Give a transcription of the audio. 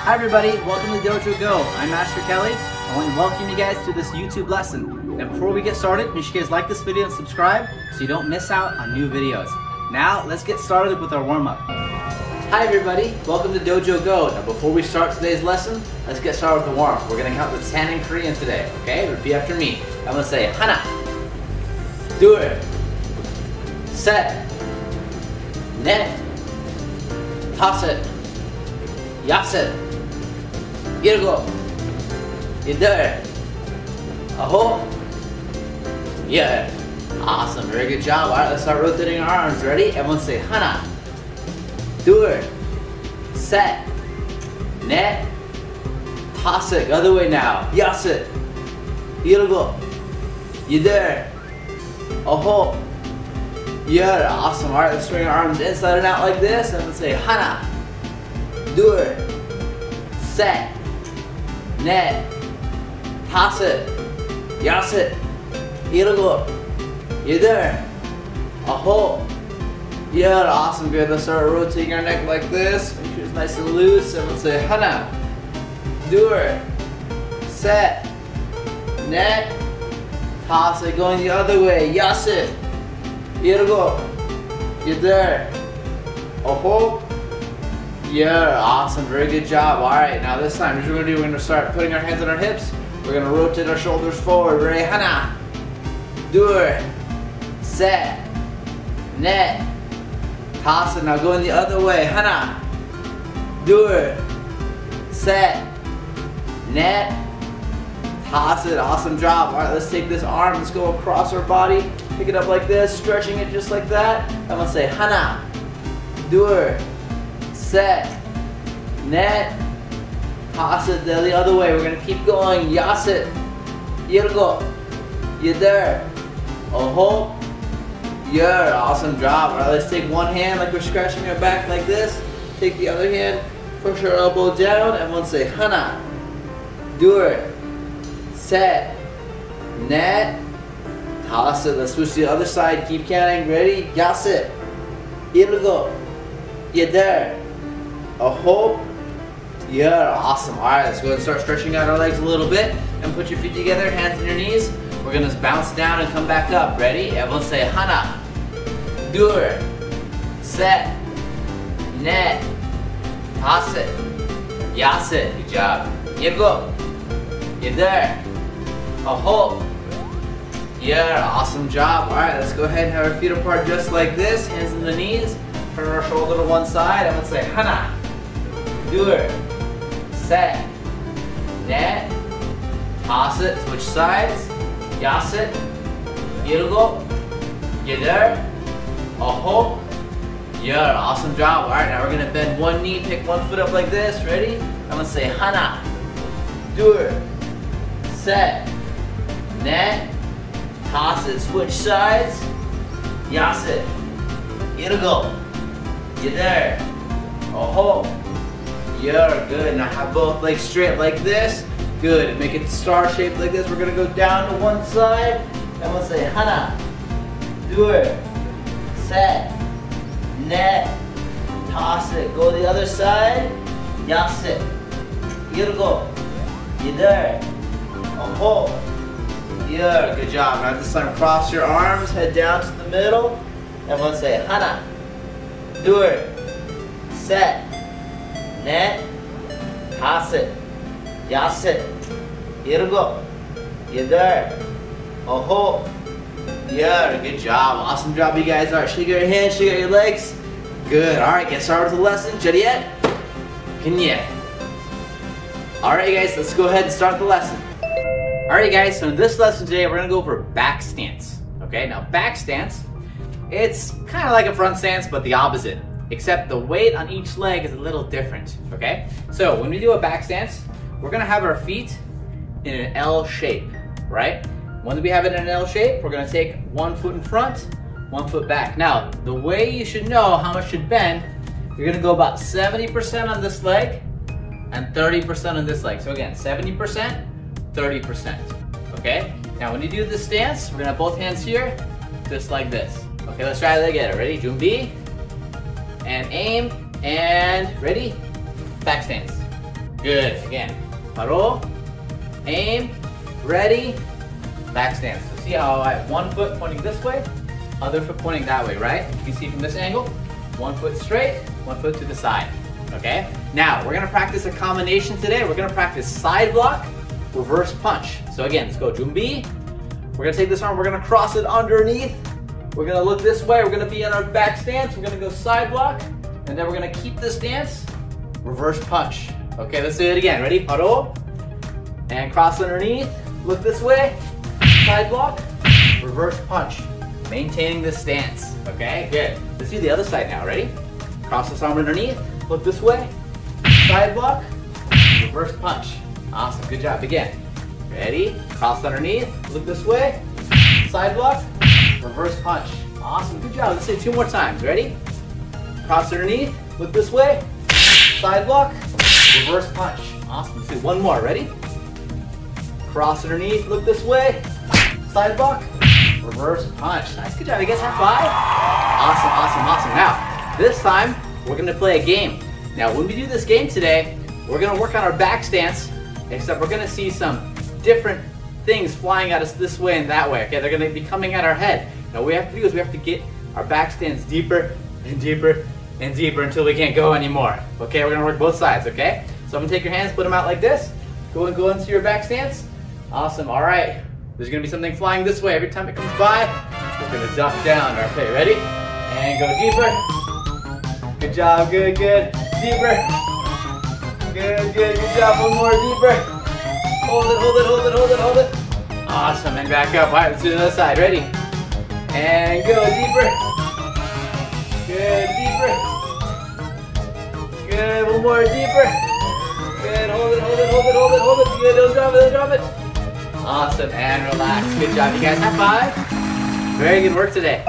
Hi everybody, welcome to Dojo Go. I'm Master Kelly. I want to welcome you guys to this YouTube lesson. Now before we get started, make sure you guys like this video and subscribe so you don't miss out on new videos. Now let's get started with our warm-up. Hi everybody, welcome to Dojo Go. Now before we start today's lesson, let's get started with the warm-up. We're going to count to 10 in Korean today, okay? Repeat after me. I'm going to say 하나, 둘, 셋, 넷, 다섯, 여섯, 일곱, 여덟, 아홉, 열. Awesome, very good job. All right, let's start rotating our arms. Ready? Everyone say 하나, 둘, 셋, 넷, 다섯. Other way now. 여섯, 일곱, 여덟, 아홉, 열. Awesome. All right, let's swing our arms inside and out like this. And let's say 하나, 둘, 셋, 넷, 다섯, 여섯, 일곱, 여덟, 아홉, 열. Awesome, good. Let's start rotating our neck like this. Make sure it's nice and loose. And let's say 하나, 둘, 셋, 넷, 다섯. Going the other way. 여섯, 일곱, 여덟, 아홉, 열. Awesome, very good job. All right, now this time, here's what we're going to start putting our hands on our hips. We're going to rotate our shoulders forward. Ready? 하나, 둘, 셋, 넷, 다섯. Now going the other way. 하나, 둘, 셋, 넷, 다섯. Awesome job. All right, let's take this arm. Let's go across our body. Pick it up like this, stretching it just like that. I'm going to say 하나, 둘, 셋, 넷, 다섯. The other way. We're going to keep going. 여섯, 일곱, 여덟, 아홉, 열. Awesome job. All right, let's take one hand like we're scratching our back like this. Take the other hand, push our elbow down. Everyone say 하나, 둘, 셋, 넷, 다섯. Let's switch to the other side. Keep counting. Ready? 여섯, 일곱, 여덟, 아홉, 열. Awesome. All right, let's go ahead and start stretching out our legs a little bit and put your feet together, hands on your knees. We're gonna bounce down and come back up. Ready? Everyone say 하나, 둘, 셋, 넷, 다섯, 여섯. Good job. 일곱, 여덟, 아홉, 열. Awesome job. All right, let's go ahead and have our feet apart just like this. Hands on the knees. Turn our shoulder to one side. I'm gonna say 하나, 둘, 셋, 넷, 다섯. Switch sides. 여섯, 일곱, 여덟, 아홉, 열. Awesome job. All right, now we're gonna bend one knee, pick one foot up like this. Ready? I'm gonna say 하나, 둘, 셋, 넷, 다섯. Switch sides. 여섯, 일곱, 여덟, 아홉, 열. Good. Now have both legs straight like this. Good. Make it star shaped like this. We're gonna go down to one side. And we'll say 하나, 둘, 셋, 넷, 다섯. Go the other side. 여섯, 일곱, 여덟, 아홉, 열. Good job. Now this time cross your arms, head down to the middle. And we'll say 하나, 둘, 셋, 넷, 다섯, 여섯, 일곱, 여덟, 아홉, 열. Good job. Awesome job, you guys. All right, shake out your hands, shake out your legs. Good. All right, get started with the lesson. Jadiet, Kenya. All right, guys, let's go ahead and start the lesson. All right, guys, so in this lesson today, we're gonna go over back stance. Okay, now back stance, it's kind of like a front stance, but the opposite, except the weight on each leg is a little different, okay? So when we do a back stance, we're gonna have our feet in an L shape, right? When we have it in an L shape, we're gonna take one foot in front, one foot back. Now, the way you should know how much should bend, you're gonna go about 70% on this leg and 30% on this leg. So again, 70%, 30%, okay? Now when you do this stance, we're gonna have both hands here, just like this. Okay, let's try that again. Ready? 준비. And aim. And ready? Back stance. Good. Again, paro, aim, ready, back stance. So see how I have one foot pointing this way, other foot pointing that way, right? You can see from this angle, one foot straight, one foot to the side, okay? Now, we're gonna practice a combination today. We're gonna practice side block, reverse punch. So again, let's go Jumbi. We're gonna take this arm, we're gonna cross it underneath. We're gonna look this way, we're gonna be in our back stance. We're gonna go side block, and then we're gonna keep this stance, reverse punch. Okay, let's do it again. Ready? Paro, and cross underneath. Look this way, side block, reverse punch. Maintaining this stance, okay? Good. Let's do the other side now, ready? Cross this arm underneath, look this way, side block, reverse punch. Awesome, good job, again. Ready? Cross underneath, look this way, side block, reverse punch. Awesome, good job. Let's say 2 more times, ready? Cross underneath, look this way, side block, reverse punch. Awesome, let's do 1 more, ready? Cross underneath, look this way, side block, reverse punch. Nice, good job. You guys high five? Awesome, awesome, awesome. Now, this time, we're gonna play a game. Now, when we do this game today, we're gonna work on our back stance, except we're gonna see some different things flying at us this way and that way, okay? They're gonna be coming at our head. Now, what we have to do is we have to get our back stance deeper and deeper and deeper until we can't go anymore. Okay, we're gonna work both sides, okay? So I'm gonna take your hands, put them out like this. Go into your back stance. Awesome, all right. There's gonna be something flying this way. Every time it comes by, we're gonna duck down. Okay, ready? And go deeper. Good job, good, good. Deeper. Good, good, good job. 1 more, deeper. Hold it, hold it, hold it, hold it, hold it. Awesome, and back up. All right, let's do the other side. Ready? And go deeper. Good, deeper. Good, 1 more, deeper. Good, hold it, hold it, hold it, hold it, hold it. Good, don't drop it, don't drop it. Awesome, and relax. Good job, you guys. High five. Very good work today.